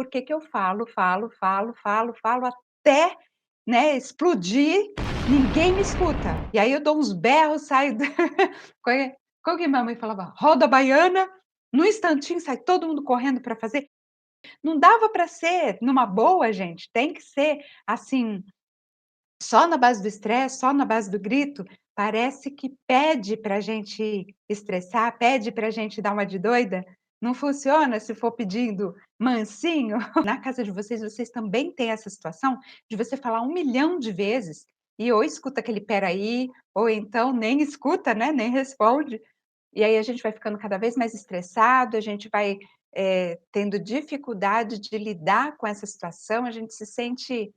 Por que que eu falo até, né, explodir, ninguém me escuta. E aí eu dou uns berros, saio da como que minha mãe falava? Roda a baiana, num instantinho sai todo mundo correndo para fazer. Não dava para ser numa boa, gente, tem que ser, assim, só na base do estresse, só na base do grito, parece que pede pra gente estressar, pede pra gente dar uma de doida. Não funciona se for pedindo mansinho. Na casa de vocês, vocês também têm essa situação de você falar 1 milhão de vezes e ou escuta aquele "espera aí", ou então nem escuta, né, nem responde. E aí a gente vai ficando cada vez mais estressado, a gente vai, tendo dificuldade de lidar com essa situação, a gente se sente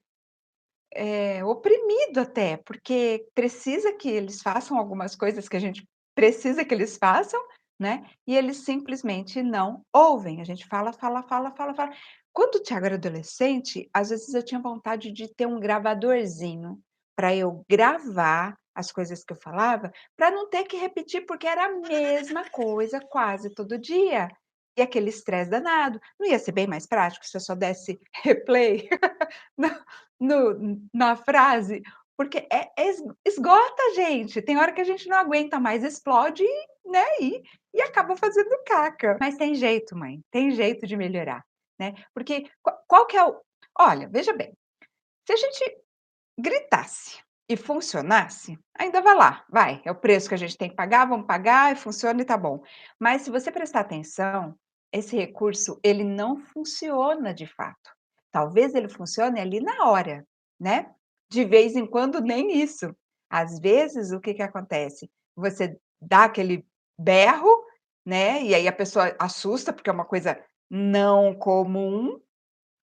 oprimido até, porque precisa que eles façam algumas coisas que a gente precisa que eles façam, né, e eles simplesmente não ouvem. A gente fala, fala, fala, fala, fala. Quando o Thiago era adolescente, às vezes eu tinha vontade de ter um gravadorzinho, para eu gravar as coisas que eu falava, para não ter que repetir, porque era a mesma coisa quase todo dia. E aquele estresse danado. Não ia ser bem mais prático se eu só desse replay? Na frase, porque esgota, gente, tem hora que a gente não aguenta mais, explode, né, e acaba fazendo caca. Mas tem jeito mãe, tem jeito de melhorar, né, porque qual que é o olha, veja bem, se a gente gritasse e funcionasse, ainda vai lá, vai, é o preço que a gente tem que pagar, vamos pagar e funciona e tá bom. Mas se você prestar atenção, esse recurso ele não funciona de fato. Talvez ele funcione ali na hora, né, de vez em quando nem isso. Às vezes o que que acontece? Você dá aquele berro, né, e aí a pessoa assusta, porque é uma coisa não comum,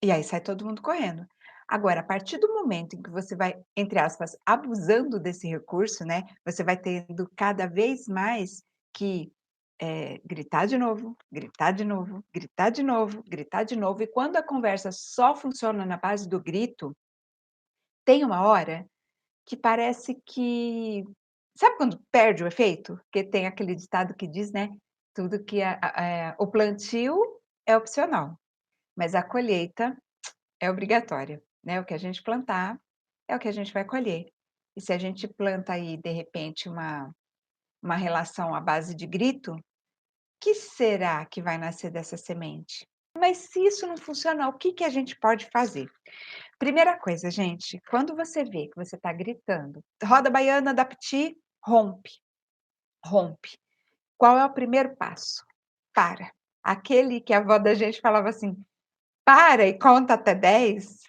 e aí sai todo mundo correndo. Agora, a partir do momento em que você vai, entre aspas, "abusando" desse recurso, né, você vai tendo cada vez mais que, gritar de novo, gritar de novo, gritar de novo, gritar de novo, e quando a conversa só funciona na base do grito, tem uma hora que parece que sabe quando perde o efeito? Porque tem aquele ditado que diz, né, tudo que o plantio é opcional, mas a colheita é obrigatória, né, o que a gente plantar, é o que a gente vai colher. E se a gente planta aí, de repente, uma relação à base de grito, que será que vai nascer dessa semente? Mas se isso não funcionar, o que que a gente pode fazer? Primeira coisa, gente, quando você vê que você está gritando, roda baiana da piti, rompe, rompe. Qual é o primeiro passo? Para. Aquele que a avó da gente falava assim: "Para e conta até 10",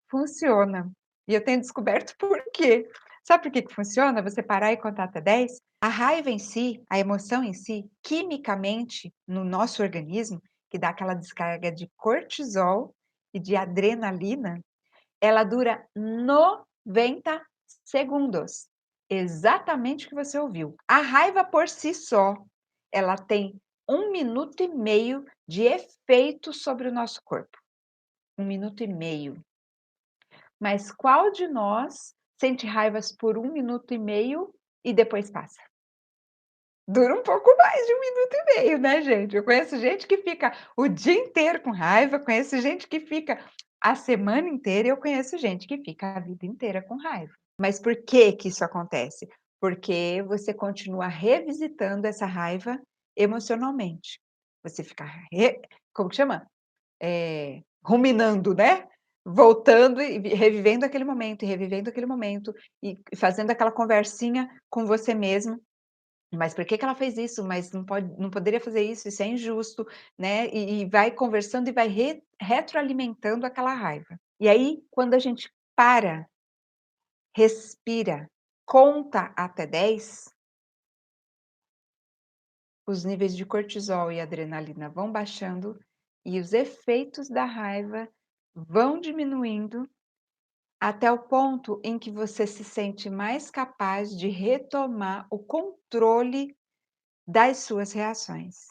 funciona. E eu tenho descoberto por quê. Sabe por que que funciona você parar e contar até 10? A raiva em si, a emoção em si, quimicamente, no nosso organismo, que dá aquela descarga de cortisol e de adrenalina, ela dura 90 segundos. Exatamente o que você ouviu. A raiva por si só, ela tem 1 minuto e meio de efeito sobre o nosso corpo. 1 minuto e meio. Mas qual de nós sente raivas por 1 minuto e meio e depois passa? Dura um pouco mais de 1 minuto e meio, né, gente? Eu conheço gente que fica o dia inteiro com raiva, conheço gente que fica a semana inteira e eu conheço gente que fica a vida inteira com raiva. Mas por que que isso acontece? Porque você continua revisitando essa raiva emocionalmente. Você fica como que chama? Ruminando, né, voltando e revivendo aquele momento, e revivendo aquele momento, e fazendo aquela conversinha com você mesmo. "Mas por que que ela fez isso? Mas não poderia fazer isso é injusto", né, e vai conversando e vai retroalimentando aquela raiva. E aí, quando a gente para, respira, conta até 10, os níveis de cortisol e adrenalina vão baixando e os efeitos da raiva vão diminuindo até o ponto em que você se sente mais capaz de retomar o controle das suas reações.